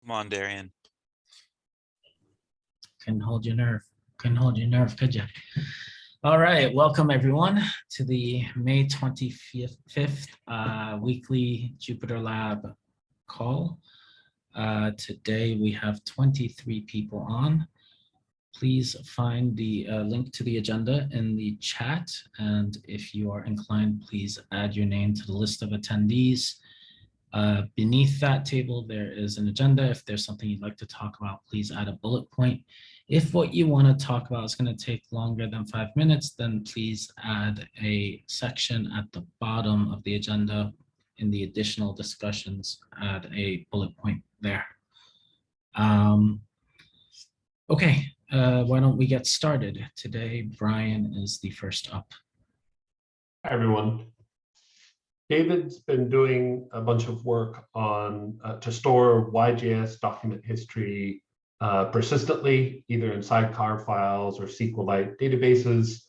Come on, Darian. Couldn't hold your nerve. Couldn't hold your nerve, could you? All right, welcome everyone to the May 25th weekly JupyterLab call. Today we have 23 people on. Please find the link to the agenda in the chat, and if you are inclined, please add your name to the list of attendees. Beneath that table, there is an agenda. If there's something you'd like to talk about, please add a bullet point. If what you want to talk about is going to take longer than 5 minutes, then please add a section at the bottom of the agenda in the additional discussions, add a bullet point there. Okay, why don't we get started? Today, Brian is the first up. Hi, everyone. David's been doing a bunch of work on to store YJS document history persistently, either in sidecar files or SQLite databases.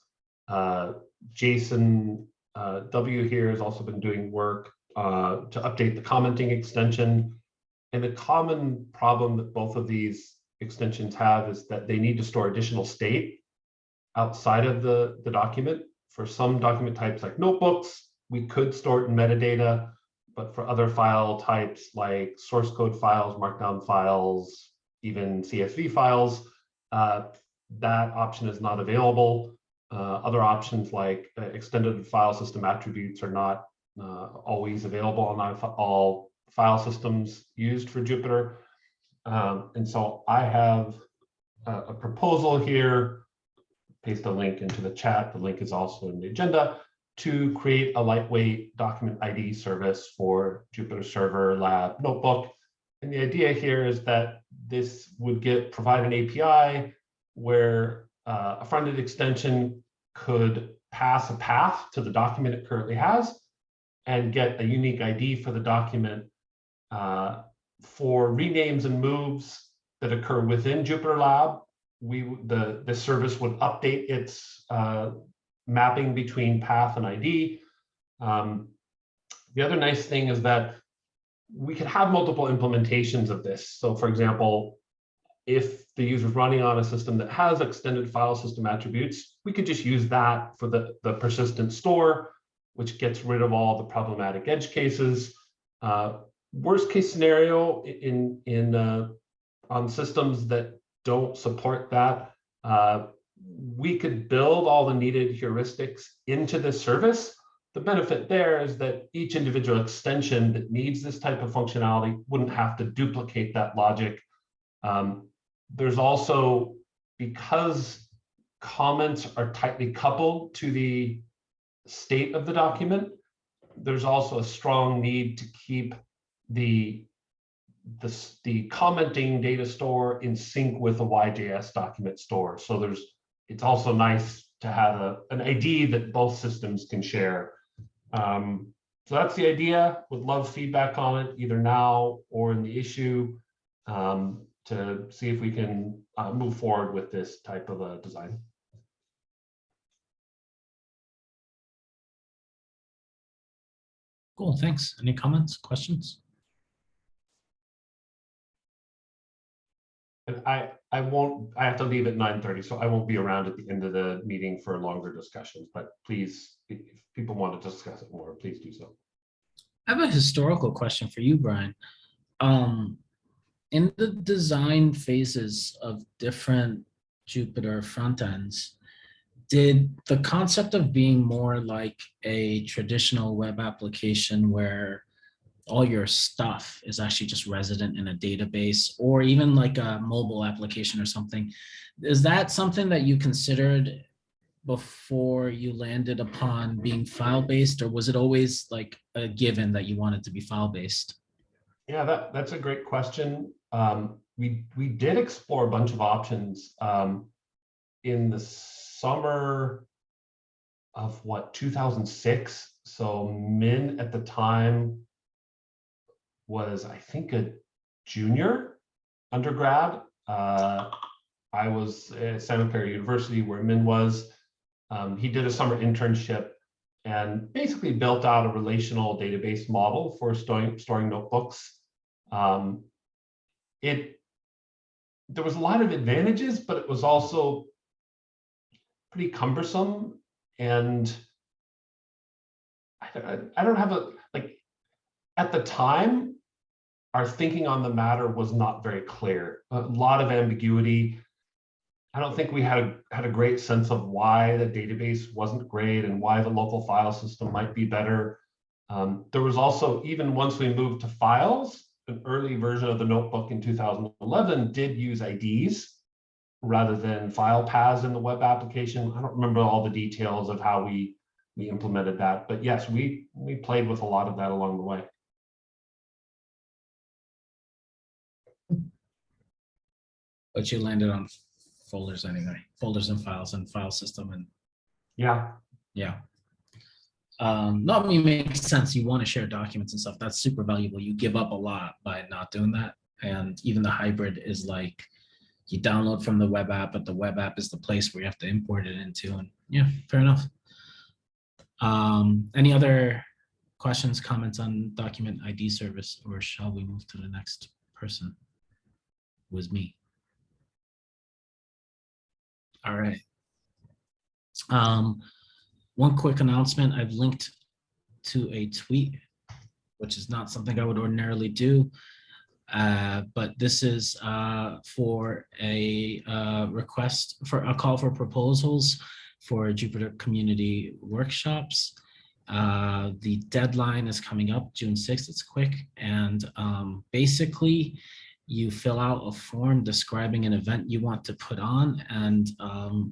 Jason W here has also been doing work to update the commenting extension. And the common problem that both of these extensions have is that they need to store additional state outside of the document. For some document types like notebooks, we could store it in metadata, but for other file types like source code files, Markdown files, even CSV files, that option is not available. Other options like extended file system attributes are not always available on all file systems used for Jupyter. And so I have a proposal here, paste a link into the chat. The link is also in the agenda, to create a lightweight document ID service for Jupyter Server Lab Notebook. And the idea here is that this would provide an API where a front-end extension could pass a path to the document it currently has and get a unique ID for the document for renames and moves that occur within JupyterLab. The service would update its mapping between path and ID. The other nice thing is that we could have multiple implementations of this. So for example, if the user is running on a system that has extended file system attributes, we could just use that for the persistent store, which gets rid of all the problematic edge cases. Worst case scenario on systems that don't support that, we could build all the needed heuristics into this service. The benefit there is that each individual extension that needs this type of functionality wouldn't have to duplicate that logic. There's also, because comments are tightly coupled to the state of the document, there's also a strong need to keep the commenting data store in sync with the YJS document store. So it's also nice to have an ID that both systems can share. So that's the idea. Would love feedback on it, either now or in the issue, to see if we can move forward with this type of a design. Cool, thanks. Any comments, questions? And I have to leave at 9:30, so I won't be around at the end of the meeting for longer discussions, but please, if people want to discuss it more, please do so. I have a historical question for you, Brian. In the design phases of different Jupyter front ends, did the concept of being more like a traditional web application where all your stuff is actually just resident in a database, or even like a mobile application or something, is that something that you considered before you landed upon being file-based, or was it always like a given that you wanted to be file-based? Yeah, that's a great question. We did explore a bunch of options in the summer of 2006. So Min at the time was, I think, a junior undergrad. I was at Santa Clara University where Min was. He did a summer internship and basically built out a relational database model for storing notebooks. there was a lot of advantages, but it was also pretty cumbersome. And I don't have like, at the time, our thinking on the matter was not very clear. A lot of ambiguity. I don't think we had a great sense of why the database wasn't great and why the local file system might be better. There was also, even once we moved to files, an early version of the notebook in 2011 did use IDs rather than file paths in the web application. I don't remember all the details of how we implemented that, but yes, we played with a lot of that along the way. But you landed on folders anyway, folders and files and file system, and yeah. No, I mean, it makes sense. You want to share documents and stuff. That's super valuable. You give up a lot by not doing that. And even the hybrid is like, you download from the web app, but the web app is the place where you have to import it into. And yeah, fair enough. Any other questions, comments on document ID service, or shall we move to the next person? It was me. All right. One quick announcement. I've linked to a tweet, which is not something I would ordinarily do. But this is for a request for a call for proposals for Jupyter community workshops. The deadline is coming up June 6th. It's quick. And basically, you fill out a form describing an event you want to put on, and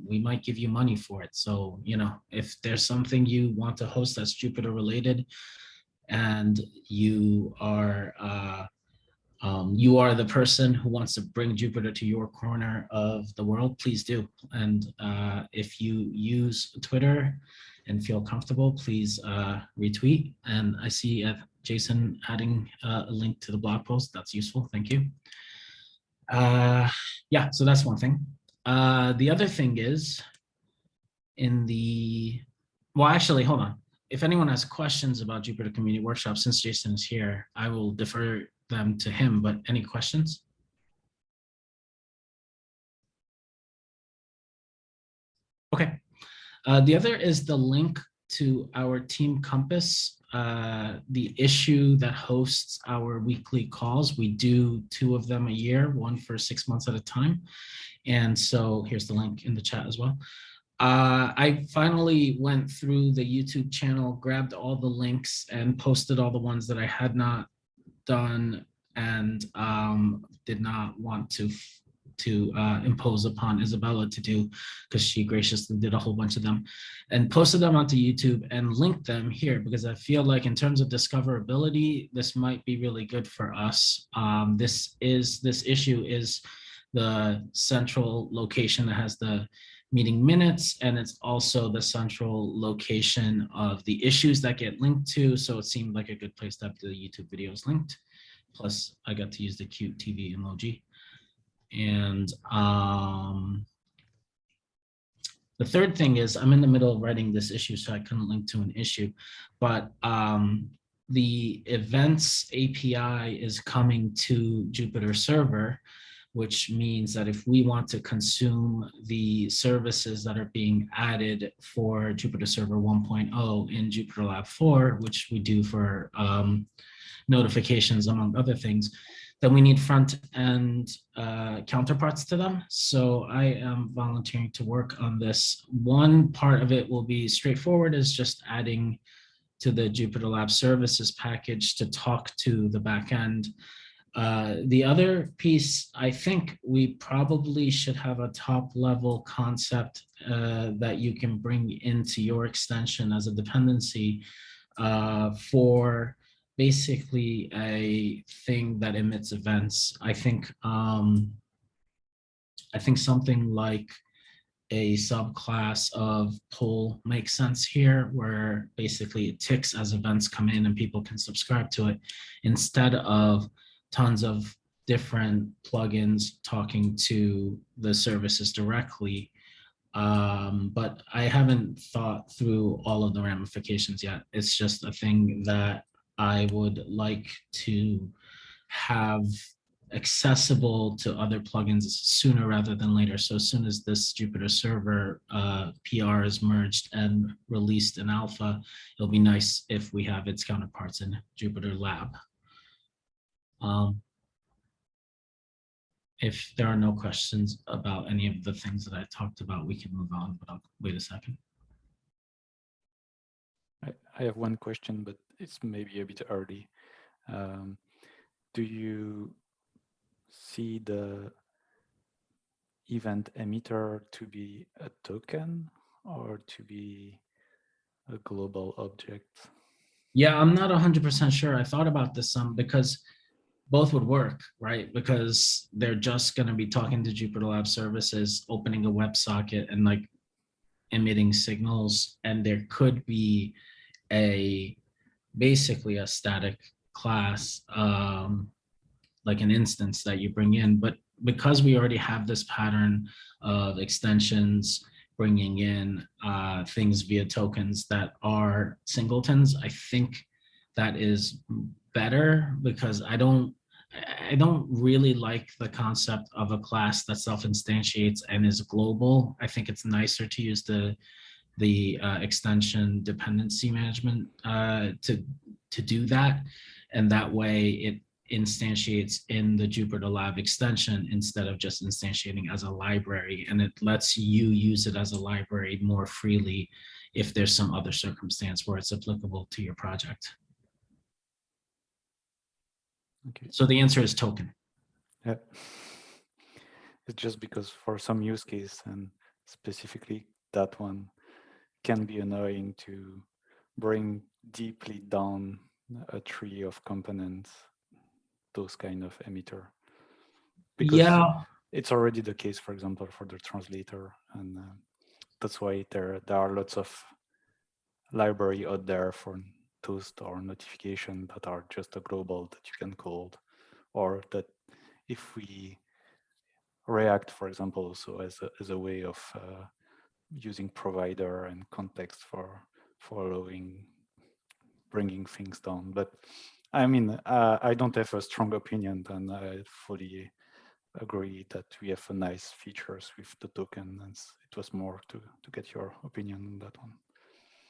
we might give you money for it. So, you know, if there's something you want to host that's Jupyter related, and you are the person who wants to bring Jupyter to your corner of the world, please do. And if you use Twitter and feel comfortable, please retweet. And I see Jason adding a link to the blog post. That's useful. Thank you. Yeah, so that's one thing. The other thing is well, actually, hold on. If anyone has questions about Jupyter Community Workshop, since Jason is here, I will defer them to him, but any questions? Okay. The other is the link to our Team Compass, the issue that hosts our weekly calls. We do 2 of them a year, one for 6 months at a time. And so here's the link in the chat as well. I finally went through the YouTube channel, grabbed all the links and posted all the ones that I had not done and did not want to impose upon Isabella to do, because she graciously did a whole bunch of them, and posted them onto YouTube and linked them here, because I feel like in terms of discoverability, this might be really good for us. This issue is the central location that has the meeting minutes, and it's also the central location of the issues that get linked to. So it seemed like a good place to have the YouTube videos linked. Plus, I got to use the cute TV emoji. And the third thing is, I'm in the middle of writing this issue, so I couldn't link to an issue, but the events API is coming to Jupyter Server, which means that if we want to consume the services that are being added for Jupyter Server 1.0 in JupyterLab 4, which we do for notifications, among other things, then we need front-end counterparts to them. So I am volunteering to work on this. One part of it will be straightforward, is just adding to the JupyterLab services package to talk to the backend. The other piece, I think we probably should have a top-level concept that you can bring into your extension as a dependency for basically a thing that emits events. I think something like a subclass of pull makes sense here, where basically it ticks as events come in and people can subscribe to it, instead of tons of different plugins talking to the services directly. But I haven't thought through all of the ramifications yet. It's just a thing that I would like to have accessible to other plugins sooner rather than later. So as soon as this Jupyter server PR is merged and released in alpha, it'll be nice if we have its counterparts in JupyterLab. If there are no questions about any of the things that I talked about, we can move on, but I'll wait a second. I have one question, but it's maybe a bit early. Do you see the event emitter to be a token or to be a global object? Yeah, I'm not 100% sure. I thought about this some because both would work, right? Because they're just going to be talking to JupyterLab services, opening a WebSocket and like emitting signals. And there could be basically a static class, like an instance that you bring in. But because we already have this pattern of extensions bringing in things via tokens that are singletons, I think that is better, because I don't really like the concept of a class that self-instantiates and is global. I think it's nicer to use the extension dependency management to do that, and that way it instantiates in the JupyterLab extension instead of just instantiating as a library, and it lets you use it as a library more freely if there's some other circumstance where it's applicable to your project. Okay. So the answer is token. Yeah. It's just because for some use case, and specifically that one, can be annoying to bring deeply down a tree of components, those kind of emitter. Because yeah, it's already the case, for example, for the translator. And that's why there are lots of library out there for toast or notification that are just a global that you can call, or that if we React, for example, also as a way of using provider and context for allowing bringing things down. But I mean, I don't have a strong opinion, and I fully agree that we have nice features with the token, and it was more to get your opinion on that one.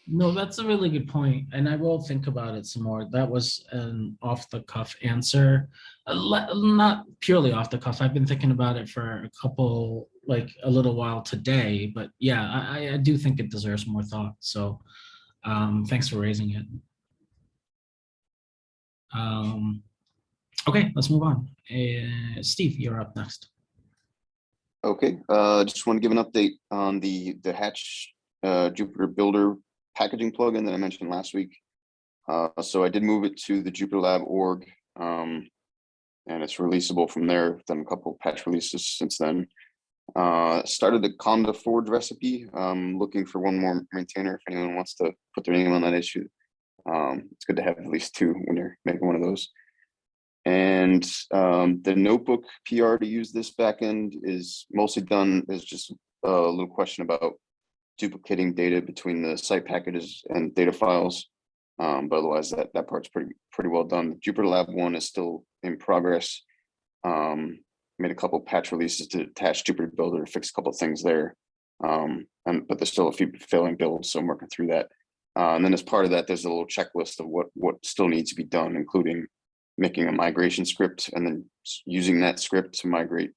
no, that's a really good point, and I will think about it some more. That was an off-the-cuff answer, not purely off the cuff. I've been thinking about it for a little while today, but yeah, I do think it deserves more thought. So thanks for raising it. Okay, let's move on. Steve, you're up next. Okay, just want to give an update on the Hatch Jupyter Builder packaging plugin that I mentioned last week. So I did move it to the JupyterLab org, and it's releasable from there. I've done a couple of patch releases since then. Started the Conda Forge recipe. Looking for one more maintainer if anyone wants to put their name on that issue. It's good to have at least two when you're making one of those. And the notebook PR to use this backend is mostly done. There's just a little question about duplicating data between the site packages and data files. But otherwise that part's pretty well done. The JupyterLab one is still in progress. Made a couple patch releases to attach Jupyter Builder to fix a couple of things there. But there's still a few failing builds, so I'm working through that. And then as part of that, there's a little checklist of what still needs to be done, including making a migration script and then using that script to migrate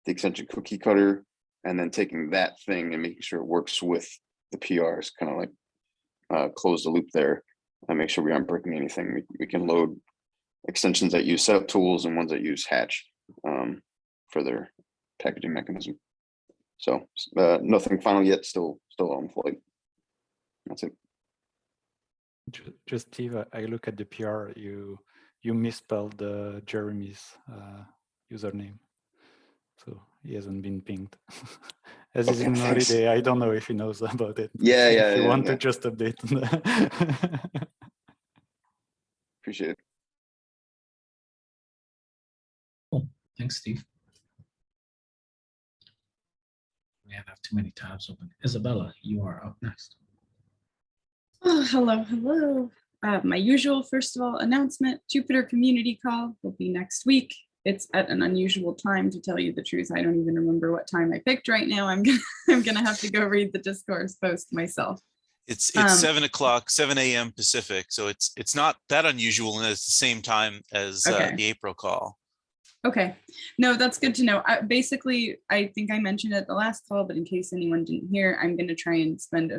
the extension cookie cutter, and then taking that thing and making sure it works with the PRs, kind of like close the loop there and make sure we aren't breaking anything. We can load extensions that use setup tools and ones that use Hatch for their packaging mechanism. So nothing final yet, still on flight. That's it. Just Steve, I look at the PR, you misspelled Jeremy's username, so he hasn't been pinged. As he's in holiday, I don't know if he knows about it. Yeah, if you want to just update. Appreciate it. Cool. Thanks, Steve. We have too many tabs open. Isabella, you are up next. Oh, hello. My usual, first of all, announcement, Jupyter community call will be next week. it's at an unusual time, to tell you the truth. I don't even remember what time I picked right now. I'm gonna have to go read the discourse post myself. It's 7 o'clock, 7 a.m. Pacific. So it's not that unusual, and it's the same time as Okay. the April call. Okay, no, that's good to know. Basically, I think I mentioned it at the last call, but in case anyone didn't hear, I'm going to try and spend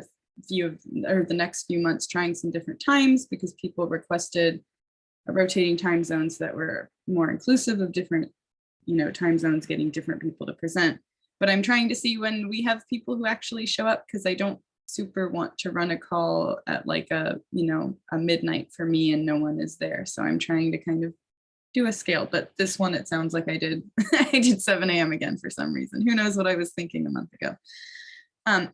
the next few months trying some different times, because people requested rotating time zones that were more inclusive of different, time zones, getting different people to present. But I'm trying to see when we have people who actually show up, because I don't super want to run a call at like a midnight for me and no one is there. So I'm trying to kind of do a scale, but this one, it sounds like I did 7 a.m. again for some reason. Who knows what I was thinking a month ago.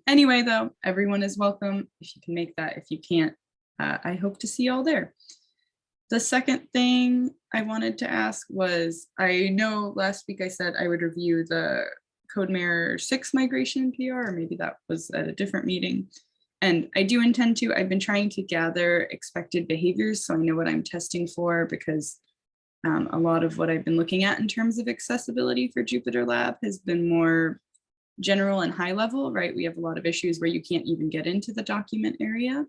Anyway, though, everyone is welcome if you can make that. If you can't, I hope to see you all there. The second thing I wanted to ask was, I know last week I said I would review the CodeMare 6 migration PR, or maybe that was at a different meeting. And I do intend to. I've been trying to gather expected behaviors so I know what I'm testing for, because a lot of what I've been looking at in terms of accessibility for JupyterLab has been more general and high level, right? We have a lot of issues where you can't even get into the document area.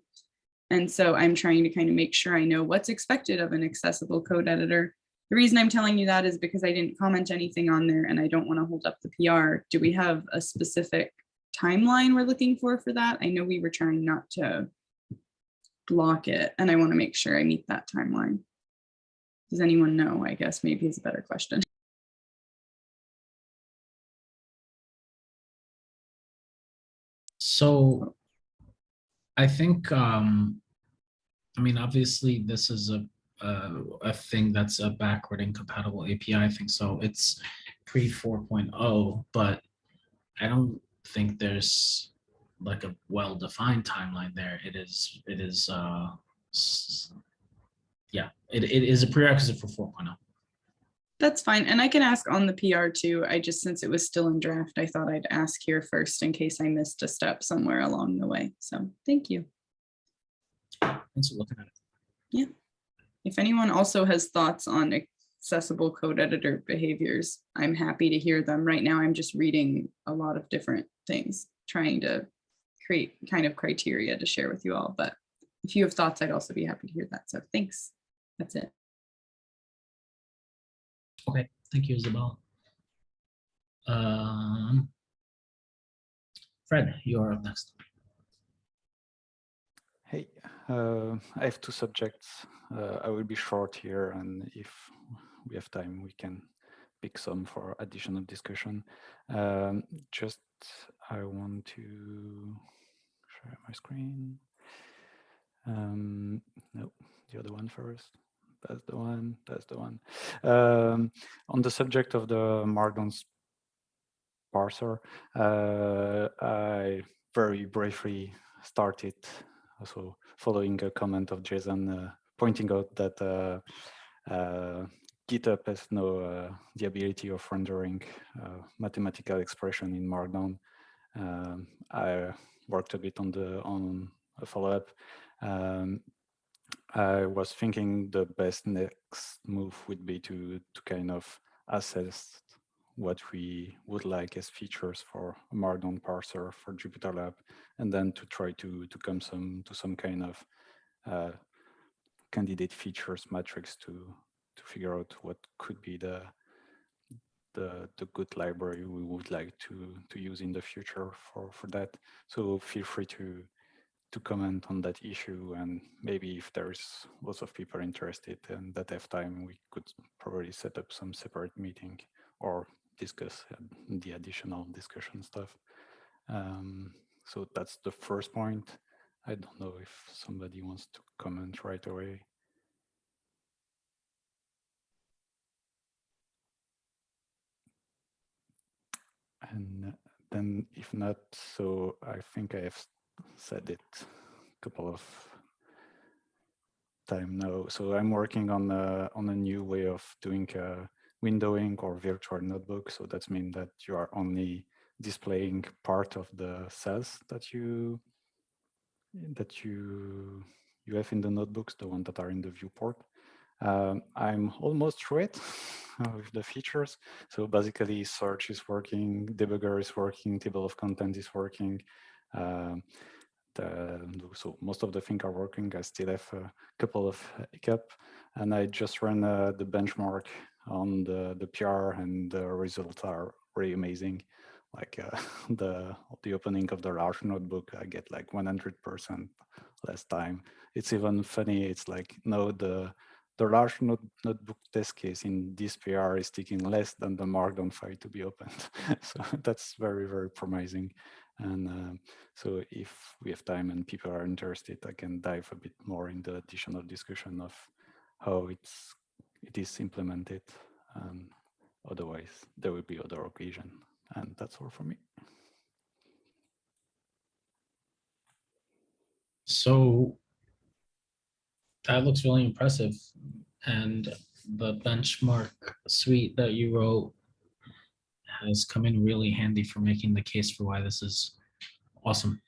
And so I'm trying to kind of make sure I know what's expected of an accessible code editor. The reason I'm telling you that is because I didn't comment anything on there and I don't want to hold up the PR. Do we have a specific timeline we're looking for that? I know we were trying not to block it, and I want to make sure I meet that timeline. Does anyone know? I guess maybe is a better question. So I think, I mean, obviously this is a thing that's a backward incompatible API thing. So it's pre 4.0, but I don't think there's like a well-defined timeline there. It is, yeah, it is a prerequisite for 4.0. That's fine. And I can ask on the PR too. I just, since it was still in draft, I thought I'd ask here first in case I missed a step somewhere along the way. So thank you. Thanks for looking at it. Yeah. If anyone also has thoughts on accessible code editor behaviors, I'm happy to hear them. Right now, I'm just reading a lot of different things, trying to create kind of criteria to share with you all. But if you have thoughts, I'd also be happy to hear that. So thanks. That's it. Okay, thank you, Isabel. Fred, you are up next. Hey, I have two subjects. I will be short here, and if we have time, we can pick some for additional discussion. Just, I want to share my screen. No, the other one first. That's the one, that's the one. On the subject of the Markdown parser, I very briefly started also following a comment of Jason pointing out that GitHub has no the ability of rendering mathematical expression in Markdown. I worked a bit on a follow-up. I was thinking the best next move would be to kind of assess what we would like as features for a Markdown parser for JupyterLab, and then to try to come to some kind of candidate features matrix to figure out what could be the good library we would like to use in the future for that. So feel free to comment on that issue, and maybe if there's lots of people interested and that have time, we could probably set up some separate meeting or discuss the additional discussion stuff. So that's the first point. I don't know if somebody wants to comment right away. And then if not, so I think I have said it a couple of time now. So I'm working on a new way of doing windowing or virtual notebook. So that means that you are only displaying part of the cells that you have in the notebooks, the ones that are in the viewport. I'm almost through it with the features. So basically, search is working, debugger is working, table of content is working. So most of the things are working. I still have a couple of hiccups, and I just ran the benchmark on the PR, and the results are really amazing. Like the opening of the large notebook, I get like 100% less time. It's even funny. It's like no, the large notebook test case in this PR is taking less than the Markdown file to be opened. So that's very, very promising. And so if we have time and people are interested, I can dive a bit more in the additional discussion of how it is implemented. Otherwise, there will be other occasion. And that's all for me. So that looks really impressive. And the benchmark suite that you wrote has come in really handy for making the case for why this is awesome.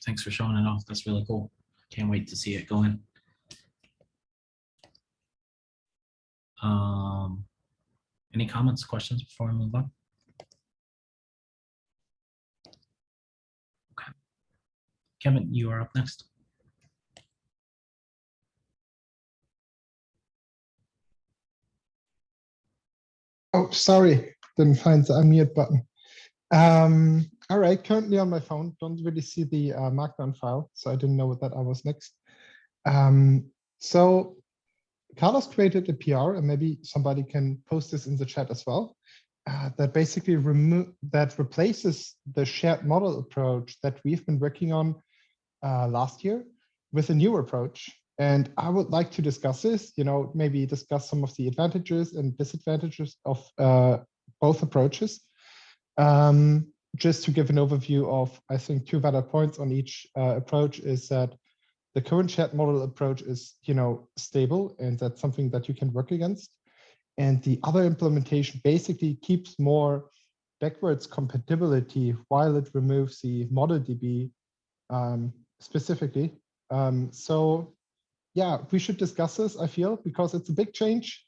Thanks for showing it off. That's really cool. Can't wait to see it go in. Any comments, questions before I move on? Okay. Kevin, you are up next. Oh, sorry, didn't find the unmute button. All right, currently on my phone, don't really see the Markdown file, so I didn't know that I was next. So Carlos created a PR, and maybe somebody can post this in the chat as well, that basically replaces the shared model approach that we've been working on last year with a new approach. And I would like to discuss this, maybe discuss some of the advantages and disadvantages of both approaches. Just to give an overview of, I think, two valid points on each approach is that the current shared model approach is, stable, and that's something that you can work against. And the other implementation basically keeps more backwards compatibility while it removes the model DB specifically. So yeah, we should discuss this, I feel, because it's a big change.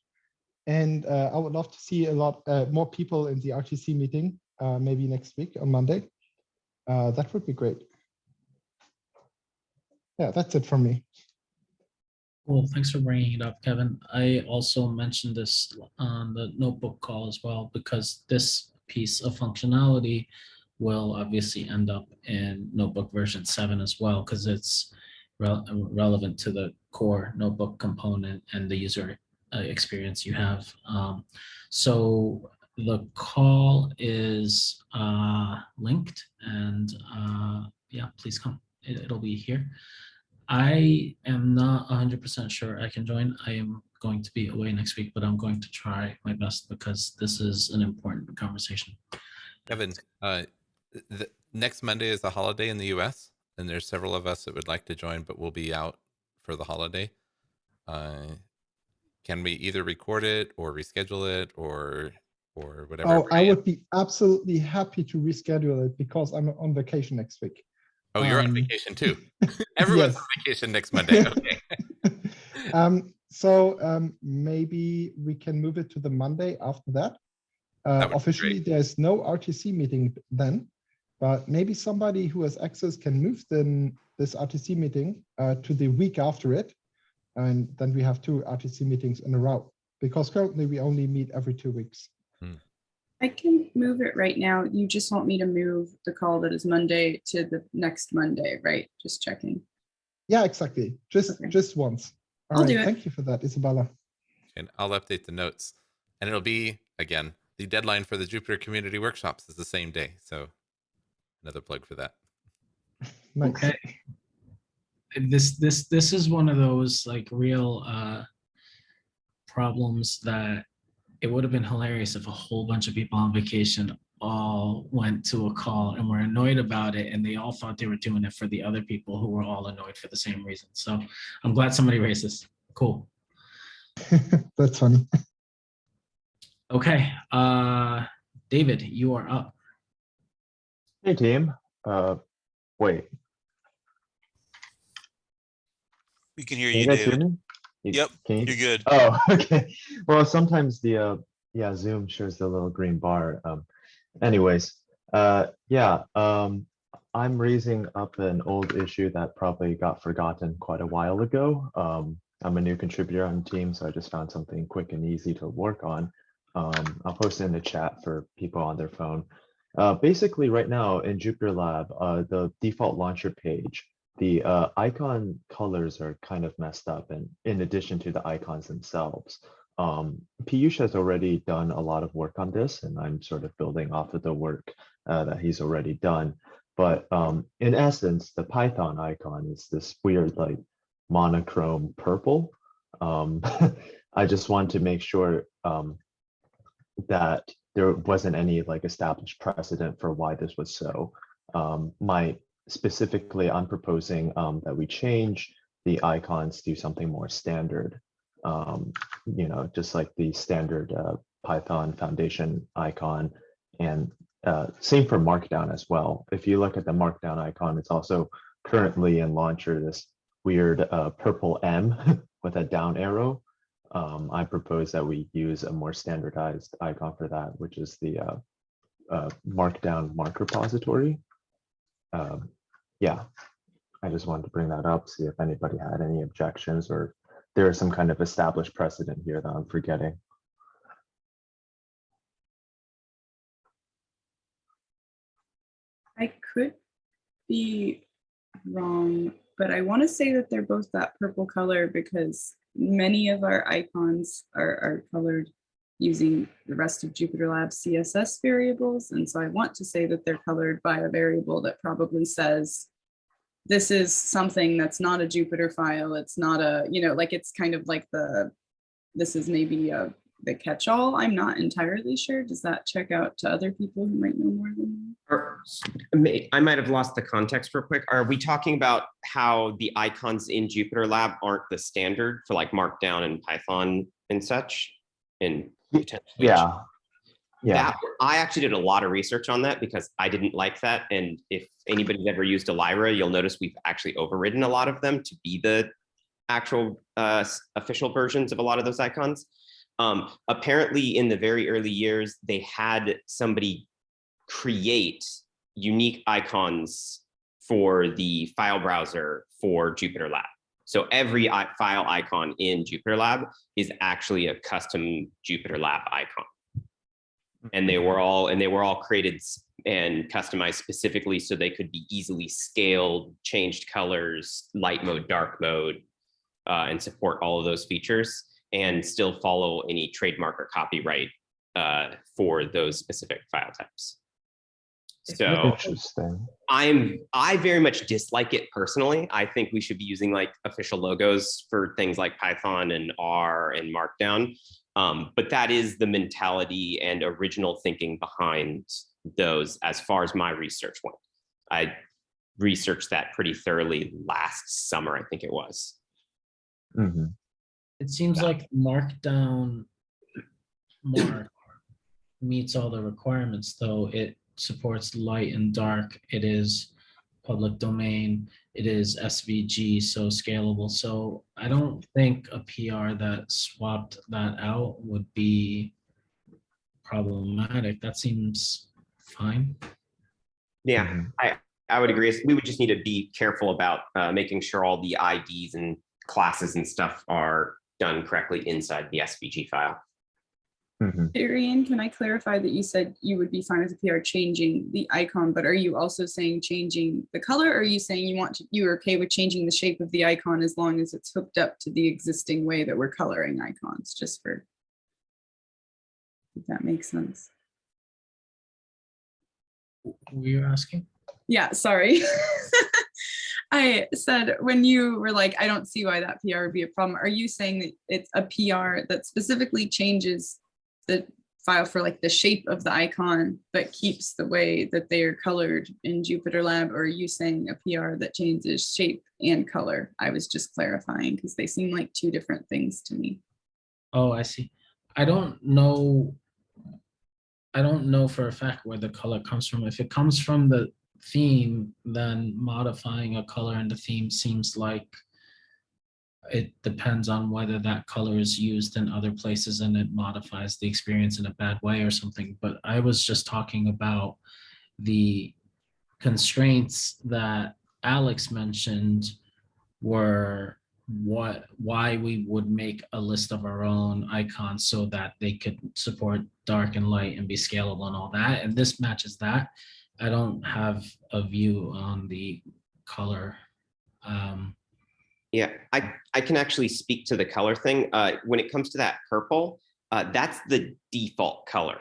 And I would love to see a lot more people in the RTC meeting, maybe next week on Monday. That would be great. Yeah, that's it from me. Well, thanks for bringing it up, Kevin. I also mentioned this on the notebook call as well, because this piece of functionality will obviously end up in notebook version 7 as well, because it's relevant to the core notebook component and the user experience you have. So the call is linked, and yeah, please come. It'll be here. I am not 100% sure I can join. I am going to be away next week, but I'm going to try my best because this is an important conversation. Kevin, the next Monday is a holiday in the US, and there's several of us that would like to join, but we'll be out for the holiday. Can we either record it or reschedule it or whatever? Oh, I would be absolutely happy to reschedule it because I'm on vacation next week. Oh, you're on vacation too. Everyone's yes. on vacation next Monday. Okay. So maybe we can move it to the Monday after that. Officially, there's no RTC meeting then, but maybe somebody who has access can move this RTC meeting to the week after it. And then we have 2 RTC meetings in a row, because currently we only meet every 2 weeks. I can move it right now. You just want me to move the call that is Monday to the next Monday, right? Just checking. Yeah, exactly. Just once. I'll do it. Thank you for that, Isabella. And I'll update the notes. And it'll be, again, the deadline for the Jupyter Community Workshops is the same day. So another plug for that. Nice. Okay. This is one of those like real problems that it would have been hilarious if a whole bunch of people on vacation all went to a call and were annoyed about it, and they all thought they were doing it for the other people who were all annoyed for the same reason. So I'm glad somebody raised this. Cool. That's funny. Okay, David, you are up. Hey team. Wait. We can hear Can you, you guys hear David. me? Yep, Can you? you're good. Oh, okay. Well, sometimes the yeah, Zoom shows the little green bar. Anyways, yeah, I'm raising up an old issue that probably got forgotten quite a while ago. I'm a new contributor on the team, so I just found something quick and easy to work on. I'll post it in the chat for people on their phone. Basically, right now in JupyterLab, the default launcher page, the icon colors are kind of messed up, and in addition to the icons themselves. Piyush has already done a lot of work on this, and I'm sort of building off of the work that he's already done. But in essence, the Python icon is this weird, like, monochrome purple. I just want to make sure that there wasn't any like established precedent for why this was so. Specifically, I'm proposing that we change the icons to something more standard. You know, just like the standard Python Foundation icon, and same for Markdown as well. If you look at the Markdown icon, it's also currently in Launcher this weird purple M with a down arrow. I propose that we use a more standardized icon for that, which is the Markdown mark repository. Yeah, I just wanted to bring that up, see if anybody had any objections, or there is some kind of established precedent here that I'm forgetting. I could be wrong, but I want to say that they're both that purple color because many of our icons are colored using the rest of JupyterLab CSS variables. And so I want to say that they're colored by a variable that probably says, this is something that's not a Jupyter file. It's not a, you know, like it's kind of like this is maybe the catch-all. I'm not entirely sure. Does that check out to other people who might know more than me? I might have lost the context real quick. Are we talking about how the icons in JupyterLab aren't the standard for like Markdown and Python and such? And yeah. That, I actually did a lot of research on that because I didn't like that. And if anybody's ever used Elira, you'll notice we've actually overridden a lot of them to be the actual official versions of a lot of those icons. Apparently in the very early years, they had somebody create unique icons for the file browser for JupyterLab. So every file icon in JupyterLab is actually a custom JupyterLab icon. And they were all created and customized specifically so they could be easily scaled, changed colors, light mode, dark mode, and support all of those features and still follow any trademark or copyright for those specific file types. So interesting. I very much dislike it personally. I think we should be using like official logos for things like Python and R and Markdown. But that is the mentality and original thinking behind those as far as my research went. I researched that pretty thoroughly last summer, I think it was. Mm-hmm. It seems like Markdown mark meets all the requirements, though. It supports light and dark. It is public domain. It is SVG, so scalable. So I don't think a PR that swapped that out would be problematic. That seems fine. Yeah, Mm-hmm. I would agree. We would just need to be careful about making sure all the IDs and classes and stuff are done correctly inside the SVG file. Mm-hmm. Arian, can I clarify that you said you would be fine with the PR changing the icon, but are you also saying changing the color? Or are you saying you're okay with changing the shape of the icon as long as it's hooked up to the existing way that we're coloring icons, just for, if that makes sense? Were you asking? Yeah, sorry. I said when you were like, I don't see why that PR would be a problem. Are you saying that it's a PR that specifically changes the file for like the shape of the icon, but keeps the way that they are colored in JupyterLab? Or are you saying a PR that changes shape and color? I was just clarifying because they seem like two different things to me. Oh, I see. I don't know for a fact where the color comes from. If it comes from the theme, then modifying a color in the theme seems like it depends on whether that color is used in other places and it modifies the experience in a bad way or something. But I was just talking about the constraints that Alex mentioned were why we would make a list of our own icons so that they could support dark and light and be scalable and all that. And this matches that. I don't have a view on the color. Yeah, I can actually speak to the color thing. When it comes to that purple, that's the default color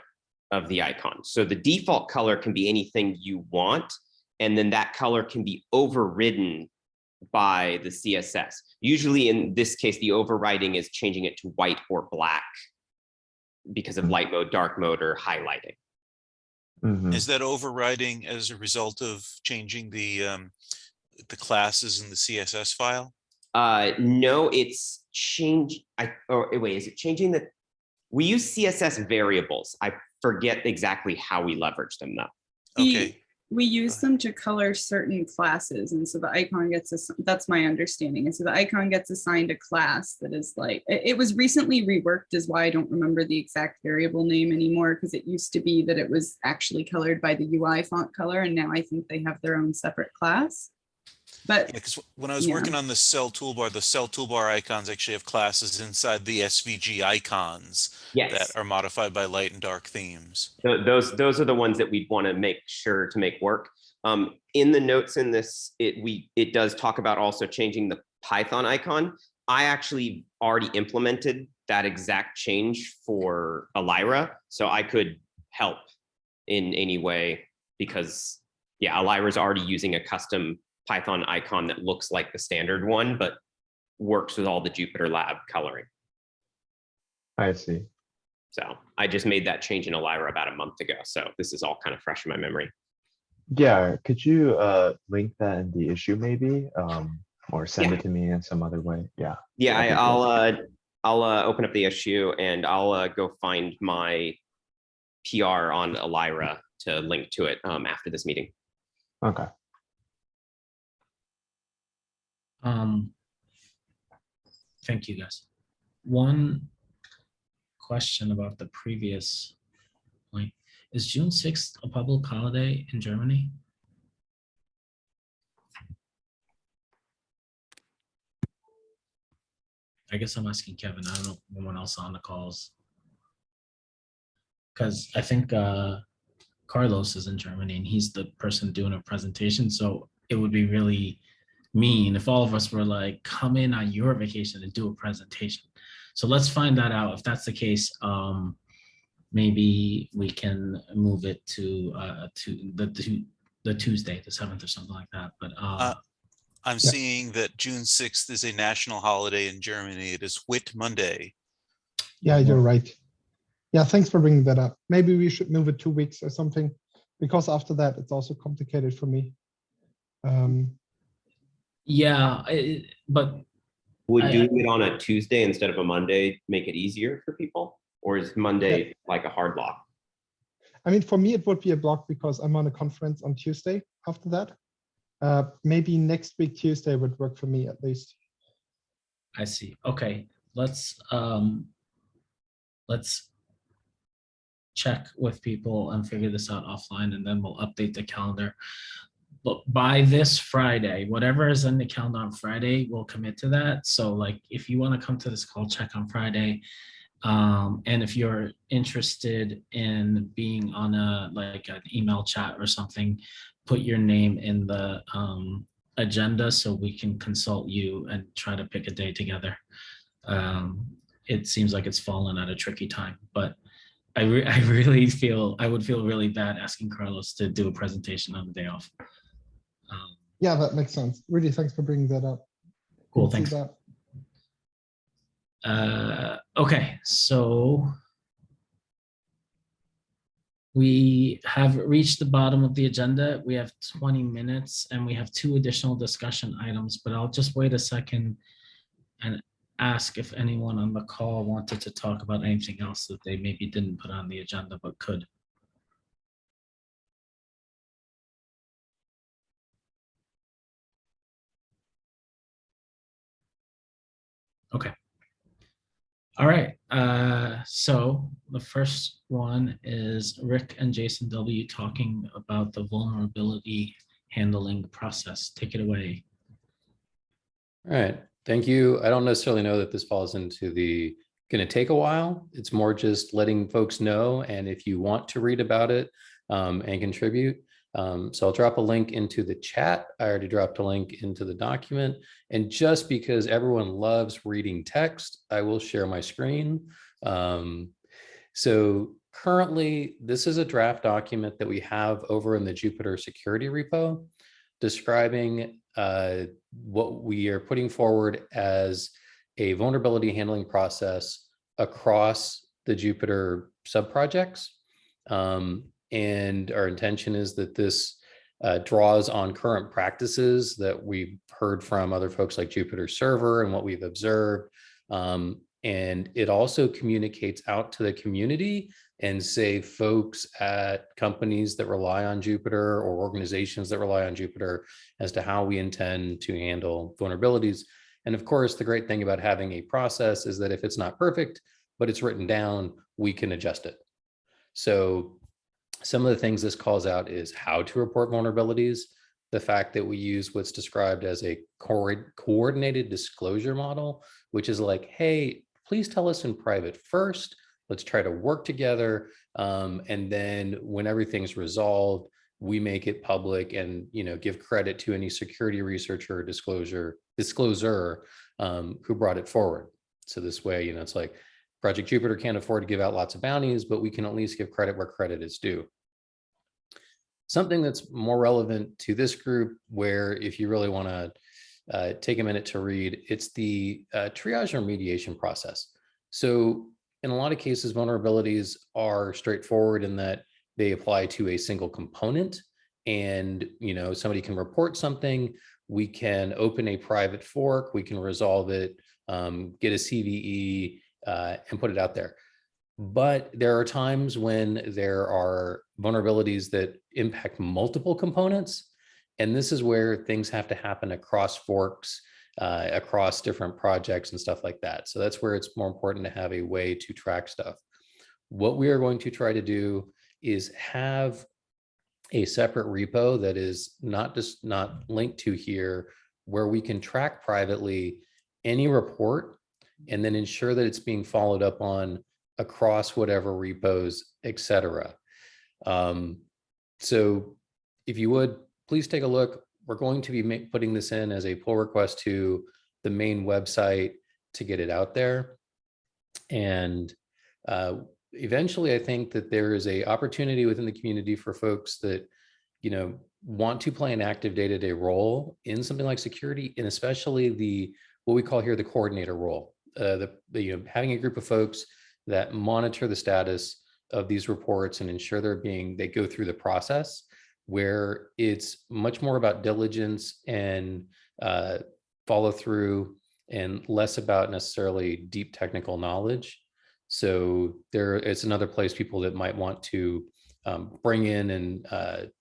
of the icon. So the default color can be anything you want, and then that color can be overridden by the CSS. Usually in this case, the overriding is changing it to white or black because of light mode, dark mode, or highlighting. Is that overriding as a result of changing the classes in the CSS file? No, it's change. Wait, is it changing the? We use CSS variables. I forget exactly how we leverage them though. Okay. We use them to color certain classes, and so the icon gets that's my understanding. And so the icon gets assigned a class that is like, it was recently reworked, is why I don't remember the exact variable name anymore, because it used to be that it was actually colored by the UI font color, and now I think they have their own separate class. But because when I was working on the cell toolbar icons actually have classes inside the SVG icons that are modified by light and dark themes. Those are the ones that we'd want to make sure to make work. In the notes in this, it does talk about also changing the Python icon. I actually already implemented that exact change for Elira, so I could help in any way because yeah, Elira is already using a custom Python icon that looks like the standard one, but works with all the JupyterLab coloring. I see. So I just made that change in Elira about a month ago. So this is all kind of fresh in my memory. Yeah, could you link that in the issue maybe, or send it to me in some other way? Yeah. Yeah, I'll open up the issue and I'll go find my PR on Elira to link to it after this meeting. Okay. Thank you, guys. One question about the previous point. Is June 6th a public holiday in Germany? I guess I'm asking Kevin. I don't know if anyone else on the calls. Because I think Carlos is in Germany and he's the person doing a presentation. So it would be really mean if all of us were like, come in on your vacation and do a presentation. So let's find that out. If that's the case, maybe we can move it to the Tuesday, the 7th or something like that. But I'm seeing that June 6th is a national holiday in Germany. It is Whit Monday. Yeah, you're right. Yeah, thanks for bringing that up. Maybe we should move it 2 weeks or something, because after that, it's also complicated for me. Yeah, but would doing it on a Tuesday instead of a Monday make it easier for people? Or is Monday like a hard block? I mean, for me, it would be a block because I'm on a conference on Tuesday after that. Maybe next week, Tuesday would work for me at least. I see. Okay, let's check with people and figure this out offline, and then we'll update the calendar. But by this Friday, whatever is in the calendar on Friday, we'll commit to that. So like, if you want to come to this call, check on Friday. And if you're interested in being on like an email chat or something, put your name in the agenda so we can consult you and try to pick a day together. It seems like it's fallen at a tricky time, but I really feel, I would feel really bad asking Carlos to do a presentation on the day off. Yeah, that makes sense. Really, thanks for bringing that up. Cool, thanks. Okay, so we have reached the bottom of the agenda. We have 20 minutes and we have 2 additional discussion items, but I'll just wait a second and ask if anyone on the call wanted to talk about anything else that they maybe didn't put on the agenda but could. Okay. All right. So the first one is Rick and Jason W. talking about the vulnerability handling process. Take it away. All right. Thank you. I don't necessarily know that this falls into the going to take a while. It's more just letting folks know. And if you want to read about it and contribute, so I'll drop a link into the chat. I already dropped a link into the document. And just because everyone loves reading text, I will share my screen. So currently, this is a draft document that we have over in the Jupyter security repo describing what we are putting forward as a vulnerability handling process across the Jupyter subprojects. And our intention is that this draws on current practices that we've heard from other folks like Jupyter Server and what we've observed. And it also communicates out to the community and say folks at companies that rely on Jupyter or organizations that rely on Jupyter as to how we intend to handle vulnerabilities. And of course, the great thing about having a process is that if it's not perfect, but it's written down, we can adjust it. So some of the things this calls out is how to report vulnerabilities, the fact that we use what's described as a coordinated disclosure model, which is like, hey, please tell us in private first. Let's try to work together. And then when everything's resolved, we make it public and give credit to any security researcher or discloser who brought it forward. So this way, it's like Project Jupyter can't afford to give out lots of bounties, but we can at least give credit where credit is due. Something that's more relevant to this group, where if you really want to take a minute to read, it's the triage remediation process. So in a lot of cases, vulnerabilities are straightforward in that they apply to a single component, and somebody can report something, we can open a private fork, we can resolve it, get a CVE, and put it out there. But there are times when there are vulnerabilities that impact multiple components. And this is where things have to happen across forks, across different projects and stuff like that. So that's where it's more important to have a way to track stuff. What we are going to try to do is have a separate repo that is not linked to here, where we can track privately any report and then ensure that it's being followed up on across whatever repos, etc. So if you would, please take a look. We're going to be putting this in as a pull request to the main website to get it out there. And eventually, I think that there is an opportunity within the community for folks that, want to play an active day-to-day role in something like security, and especially what we call here the coordinator role. Having a group of folks that monitor the status of these reports and ensure they go through the process, where it's much more about diligence and follow through and less about necessarily deep technical knowledge. So it's another place people that might want to bring in and, like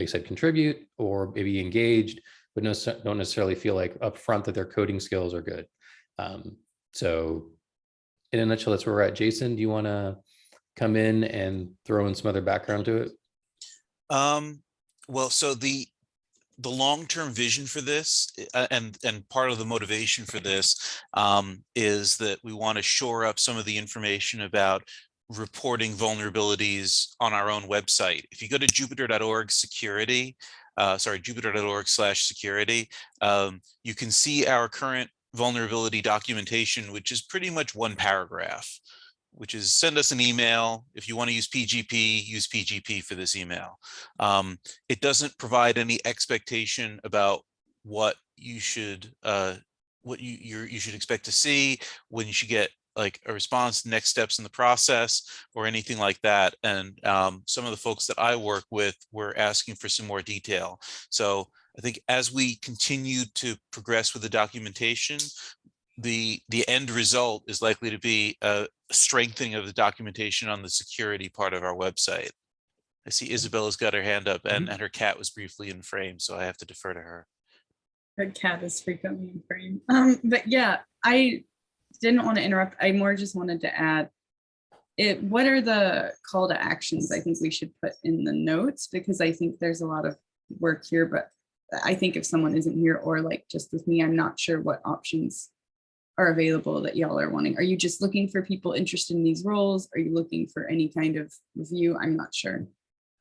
I said, contribute or maybe engaged, but don't necessarily feel like upfront that their coding skills are good. So in a nutshell, that's where we're at. Jason, do you want to come in and throw in some other background to it? Well, so the long-term vision for this and part of the motivation for this is that we want to shore up some of the information about reporting vulnerabilities on our own website. If you go to jupyter.org/security, you can see our current vulnerability documentation, which is pretty much one paragraph, which is send us an email. If you want to use PGP, use PGP for this email. It doesn't provide any expectation about what you should you should expect to see, when you should get like a response, next steps in the process, or anything like that. And some of the folks that I work with were asking for some more detail. So I think as we continue to progress with the documentation, the end result is likely to be a strengthening of the documentation on the security part of our website. I see Isabella's got her hand up, and her cat was briefly in frame, so I have to defer to her. The cat is frequently in frame. But yeah, I didn't want to interrupt. I more just wanted to add it. What are the call to actions I think we should put in the notes? Because I think there's a lot of work here, but I think if someone isn't here or like just with me, I'm not sure what options are available that y'all are wanting. Are you just looking for people interested in these roles? Are you looking for any kind of review? I'm not sure.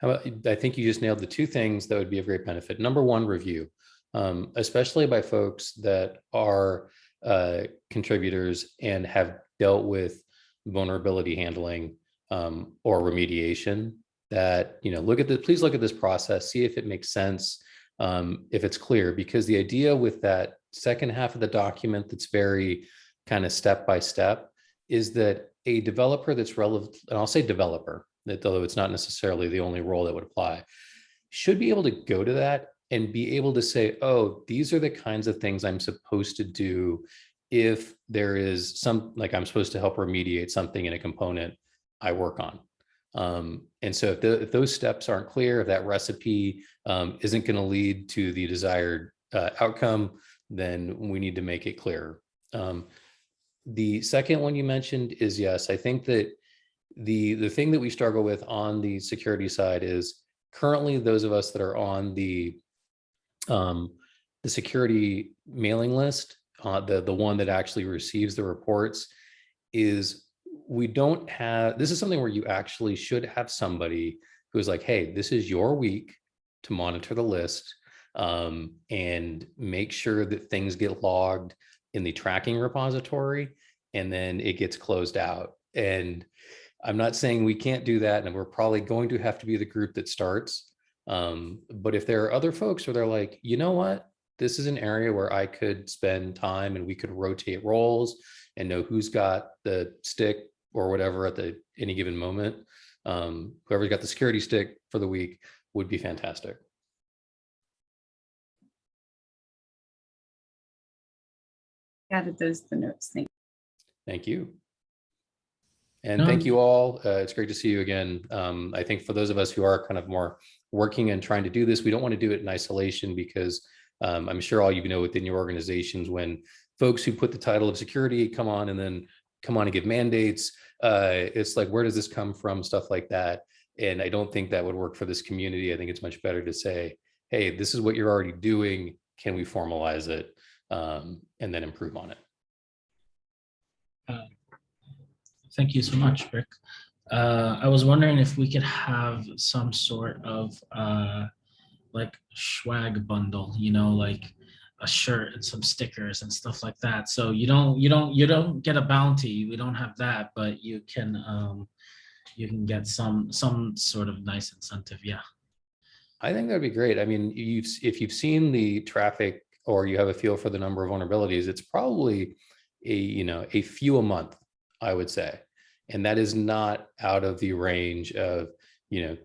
I think you just nailed the two things that would be of great benefit. Number one, review, especially by folks that are contributors and have dealt with vulnerability handling or remediation. That, you know, please look at this process, see if it makes sense, if it's clear, because the idea with that second half of the document that's very kind of step by step is that a developer that's relevant, and I'll say developer, that although it's not necessarily the only role that would apply, should be able to go to that and be able to say, oh, these are the kinds of things I'm supposed to do if there is some, like I'm supposed to help remediate something in a component I work on. And so if those steps aren't clear, if that recipe isn't going to lead to the desired outcome, then we need to make it clearer. The second one you mentioned is, yes, I think that the thing that we struggle with on the security side is currently those of us that are on the security mailing list, the one that actually receives the reports, is we don't have, this is something where you actually should have somebody who's like, hey, this is your week to monitor the list and make sure that things get logged in the tracking repository, and then it gets closed out. And I'm not saying we can't do that, and we're probably going to have to be the group that starts. But if there are other folks where they're like, you know what, this is an area where I could spend time and we could rotate roles and know who's got the stick or whatever at any given moment, whoever's got the security stick for the week would be fantastic. Added those to the notes. Thank you. And thank you all. It's great to see you again. I think for those of us who are kind of more working and trying to do this, we don't want to do it in isolation, because I'm sure all you know within your organizations, when folks who put the title of security come on and give mandates, it's like, where does this come from? Stuff like that. And I don't think that would work for this community. I think it's much better to say, hey, this is what you're already doing. Can we formalize it and then improve on it? Thank you so much, Rick. I was wondering if we could have some sort of like swag bundle, you know, like a shirt and some stickers and stuff like that. So you don't get a bounty. We don't have that, but you can get some sort of nice incentive. Yeah. I think that'd be great. I mean, if you've seen the traffic or you have a feel for the number of vulnerabilities, it's probably a few a month, I would say. And that is not out of the range of,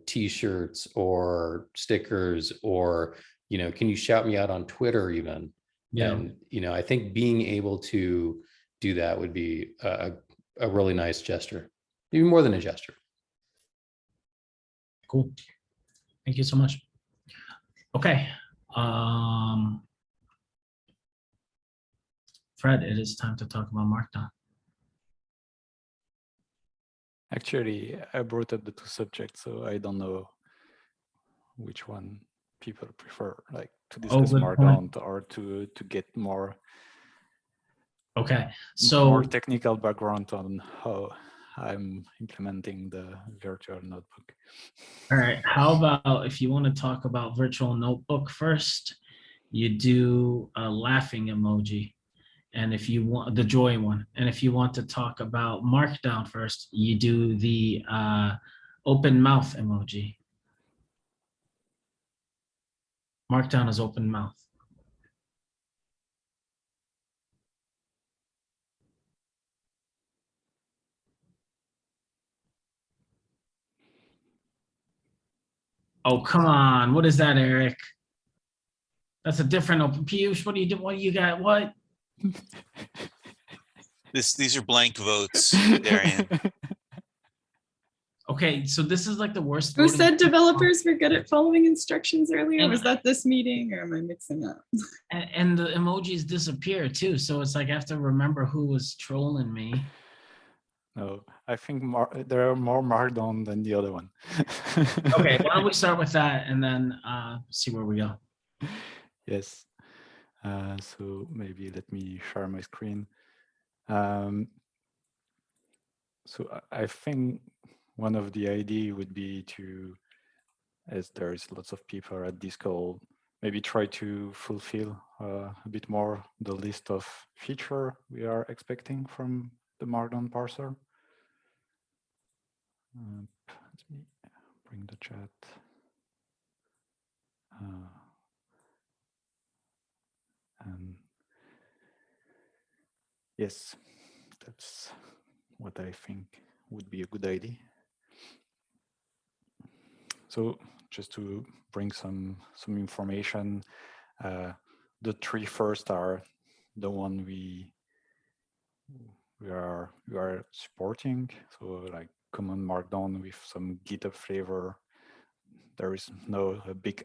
t-shirts or stickers or, can you shout me out on Twitter even? Yeah. And, I think being able to do that would be a really nice gesture, even more than a gesture. Cool. Thank you so much. Okay. Fred, it is time to talk about Markdown. Actually, I brought up the two subjects, so I don't know which one people prefer, like to discuss Markdown or to get more. Okay, so more technical background on how I'm implementing the virtual notebook. All right, how about if you want to talk about virtual notebook first, you do a laughing emoji. And if you want the joy one, and if you want to talk about Markdown first, you do the open mouth emoji. Markdown is open mouth. Oh, come on. What is that, Eric? That's a different open. Piyush, what do you do? What do you got? What? These are blank votes, Darian. Okay, so this is like the worst. Who voting- said developers were good at following instructions earlier? And- Was that this meeting or am I mixing up? And the emojis disappear too. So it's like I have to remember who was trolling me. No, I think there are more Markdown than the other one. Okay, why don't we start with that and then see where we go. Yes. So maybe let me share my screen. So I think one of the idea would be to, as there's lots of people at this call, maybe try to fulfill a bit more the list of feature we are expecting from the Markdown parser. Let me bring the chat. And yes, that's what I think would be a good idea. So just to bring some information, the three first are the one we are supporting. So like common Markdown with some GitHub flavor. There is no big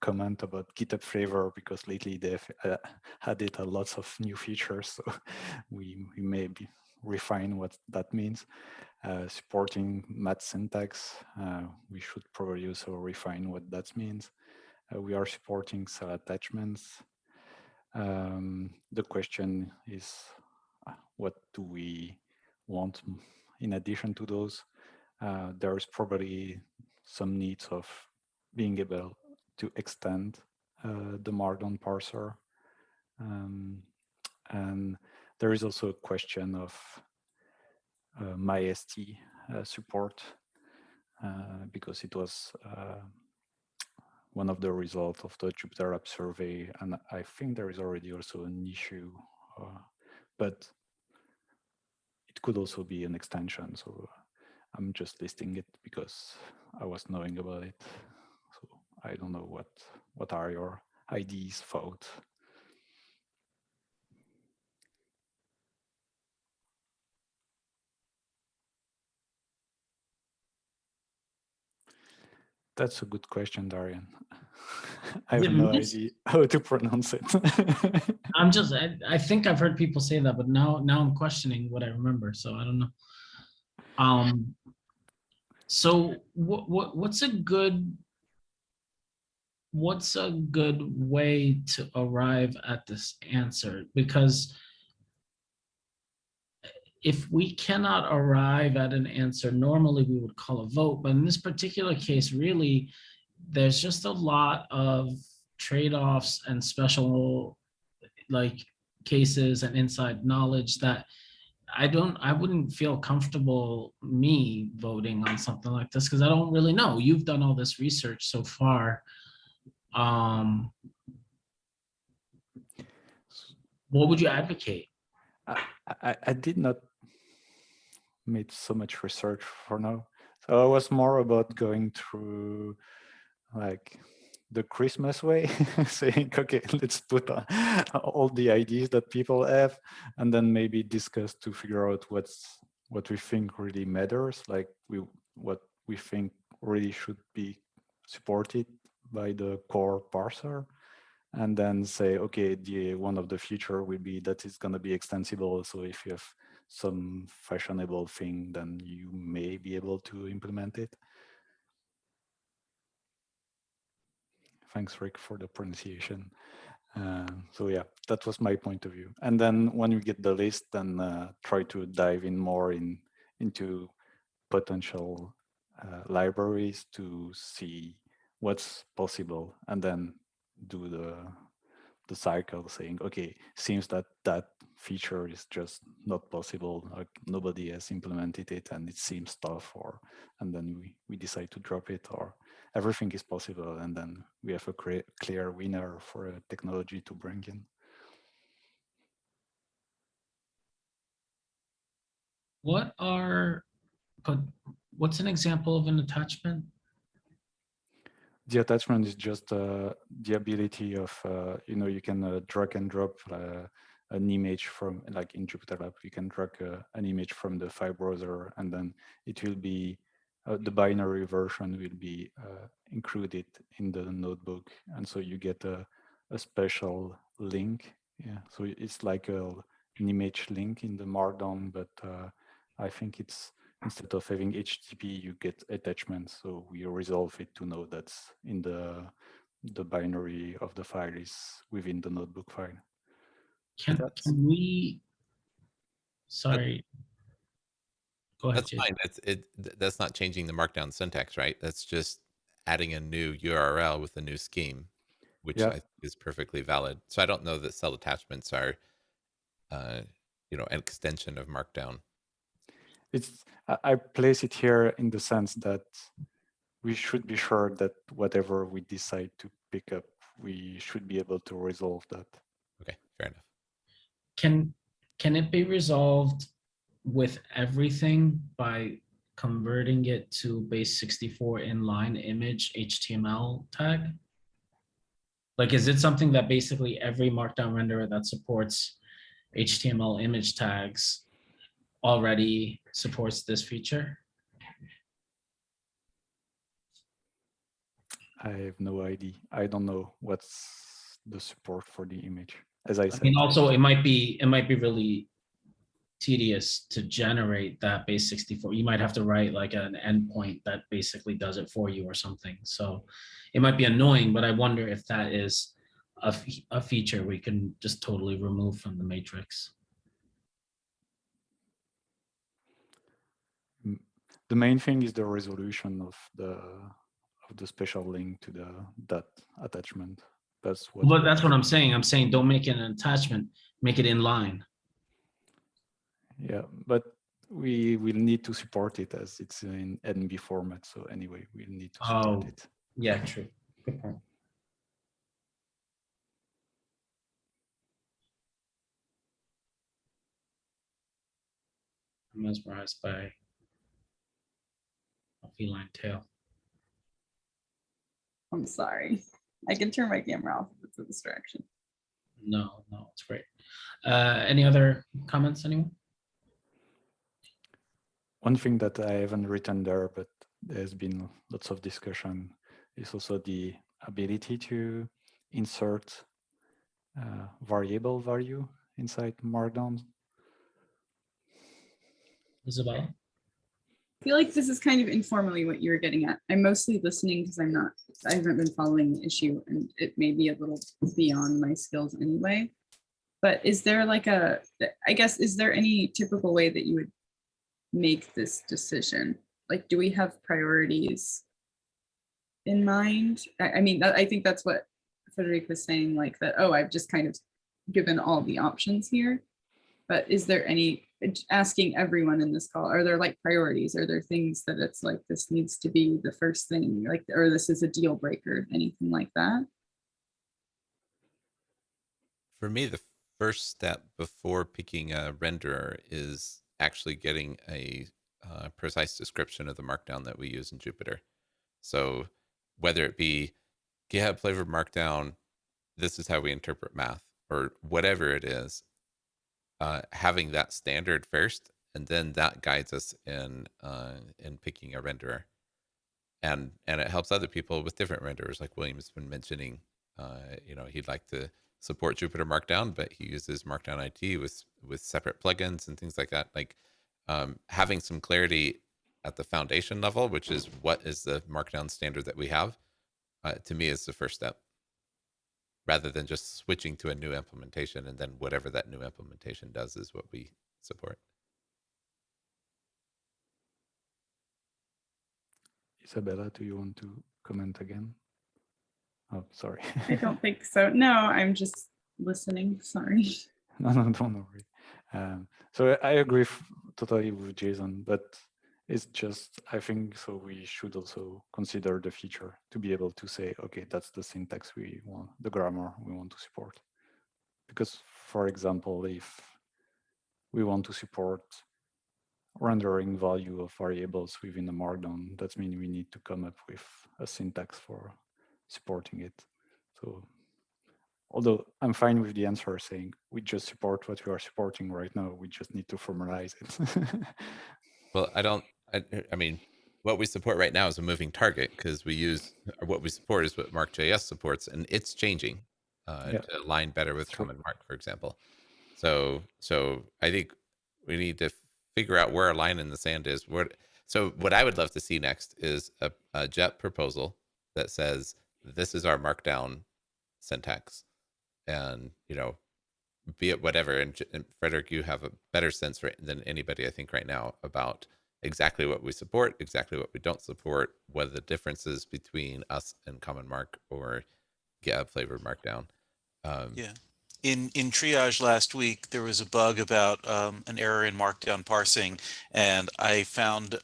comment about GitHub flavor because lately they've added lots of new features. So we may refine what that means. Supporting math syntax, we should probably also refine what that means. We are supporting cell attachments. The question is, what do we want in addition to those? There's probably some needs of being able to extend the Markdown parser. And there is also a question of MyST support because it was one of the results of the JupyterLab survey, and I think there is already also an issue, but it could also be an extension. So I'm just listing it because I was knowing about it. So I don't know what are your ideas, thoughts. That's a good question, Darian. I have no idea how to pronounce it. I think I've heard people say that, but now I'm questioning what I remember, so I don't know. So what's a good way to arrive at this answer? Because if we cannot arrive at an answer, normally we would call a vote, but in this particular case, really, there's just a lot of trade-offs and special like cases and inside knowledge that I wouldn't feel comfortable me voting on something like this because I don't really know. You've done all this research so far. What would you advocate? I did not make so much research for now. So I was more about going through like the Christmas way, saying, okay, let's put all the ideas that people have and then maybe discuss to figure out what we think really matters, like what we think really should be supported by the core parser. And then say, okay, one of the feature will be that it's going to be extensible. So if you have some fashionable thing, then you may be able to implement it. Thanks, Rick, for the pronunciation. So yeah, that was my point of view. And then when you get the list, then try to dive in more into potential libraries to see what's possible, and then do the cycle saying, okay, seems that feature is just not possible, like nobody has implemented it and it seems tough, and then we decide to drop it, or everything is possible and then we have a clear winner for a technology to bring in. What's an example of an attachment? The attachment is just the ability of, you can drag and drop an image from, like in JupyterLab, you can drag an image from the file browser, and then it will be, the binary version will be included in the notebook. And so you get a special link. Yeah, so it's like an image link in the Markdown, but I think it's, instead of having HTTP, you get attachments. So we resolve it to know that's in the binary of the file is within the notebook file. Can we, sorry. Go ahead, That's Jason. fine. That's not changing the Markdown syntax, right? That's just adding a new URL with a new scheme, which I think is perfectly valid. So I don't know that cell attachments are, you know, an extension of Markdown. It's, I place it here in the sense that we should be sure that whatever we decide to pick up, we should be able to resolve that. Okay, fair enough. Can it be resolved with everything by converting it to base 64 inline image HTML tag? Like, is it something that basically every Markdown renderer that supports HTML image tags already supports this feature? I have no idea. I don't know what's the support for the image. As I said, I mean, also it might be really tedious to generate that base 64. You might have to write like an endpoint that basically does it for you or something. So it might be annoying, but I wonder if that is a feature we can just totally remove from the matrix. the main thing is the resolution of the special link to that attachment. That's what. Well, that's what I'm saying. I'm saying don't make it an attachment, make it inline. Yeah, but we will need to support it as it's in NB format. So anyway, we'll need to support it. Yeah, true. Good point. I'm mesmerized by a feline tail. I'm sorry. I can turn my camera off if it's a distraction. No, it's great. Any other comments, anyone? One thing that I haven't written there, but there's been lots of discussion, is also the ability to insert variable value inside Markdown. Isabella? I feel like this is kind of informally what you were getting at. I'm mostly listening because I haven't been following the issue, and it may be a little beyond my skills anyway. But is there like is there any typical way that you would make this decision? Like, do we have priorities in mind? I mean, I think that's what Frederic was saying, like that, oh, I've just kind of given all the options here. But is there any, asking everyone in this call, are there like priorities? Are there things that it's like, this needs to be the first thing, like, or this is a deal breaker, anything like that? For me, the first step before picking a renderer is actually getting a precise description of the Markdown that we use in Jupyter. So whether it be GitHub flavored Markdown, this is how we interpret math, or whatever it is, having that standard first, and then that guides us in picking a renderer, and it helps other people with different renderers. Like William's been mentioning, you know, he'd like to support Jupyter Markdown, but he uses Markdown IT with separate plugins and things like that. Like having some clarity at the foundation level, which is what is the Markdown standard that we have, to me is the first step, rather than just switching to a new implementation and then whatever that new implementation does is what we support. Isabella, do you want to comment again? Oh, sorry. I don't think so. No, I'm just listening. Sorry. No, don't worry. So I agree totally with Jason, but it's just, I think, so we should also consider the feature to be able to say, okay, that's the syntax we want, the grammar we want to support. Because, for example, if we want to support rendering value of variables within the Markdown, that means we need to come up with a syntax for supporting it. So Although I'm fine with the answer saying we just support what we are supporting right now. We just need to formalize it. Well, I mean, what we support right now is a moving target because we use, or what we support is what Mark.js supports, and it's changing Yeah. to align better with True. Common Mark, for example. So I think we need to figure out where our line in the sand is. So what I would love to see next is a JET proposal that says, this is our Markdown syntax, and be it whatever. And Frederick, you have a better sense than anybody, I think, right now about exactly what we support, exactly what we don't support, what are the differences between us and Common Mark or GitHub flavored Markdown. Yeah. In Triage last week, there was a bug about an error in Markdown parsing, and I found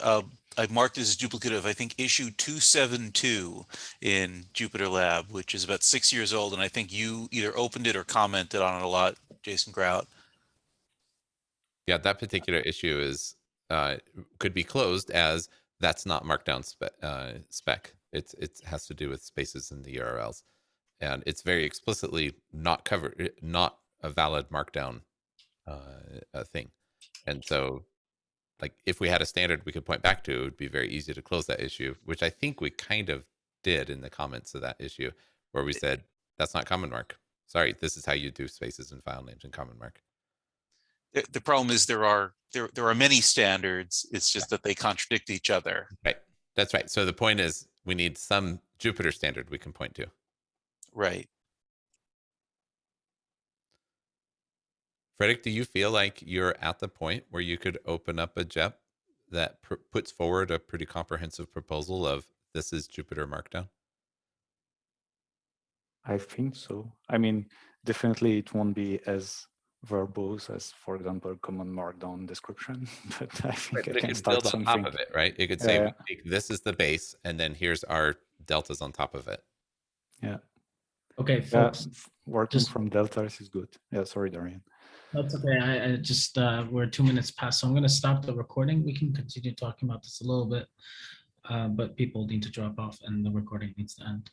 I marked it as duplicate of, I think, issue 272 in JupyterLab, which is about 6 years old, and I think you either opened it or commented on it a lot, Jason Grout. Yeah, that particular issue is could be closed as that's not Markdown spec. It has to do with spaces in the URLs, and it's very explicitly not covered, not a valid Markdown thing. And so, like, if we had a standard we could point back to, it would be very easy to close that issue, which I think we kind of did in the comments of that issue, where we said that's not Common Mark. Sorry, this is how you do spaces and file names in Common Mark. The problem is there are many standards. It's just that they contradict each other. Right. That's right. So the point is we need some Jupyter standard we can point to. Right. Frederick, do you feel like you're at the point where you could open up a JEP that puts forward a pretty comprehensive proposal of this is Jupyter Markdown? I think so. I mean, definitely it won't be as verbose as, for example, Common Markdown description, but I think But I it can could start build on something. top of it, right? It could say, we take, this is the base, and then here's our deltas on top of it. Yeah. Okay, Yeah, folks. working just- from deltas is good. Yeah, sorry, Darian. That's okay. I just, we're 2 minutes past, so I'm going to stop the recording. We can continue talking about this a little bit, but people need to drop off and the recording needs to end.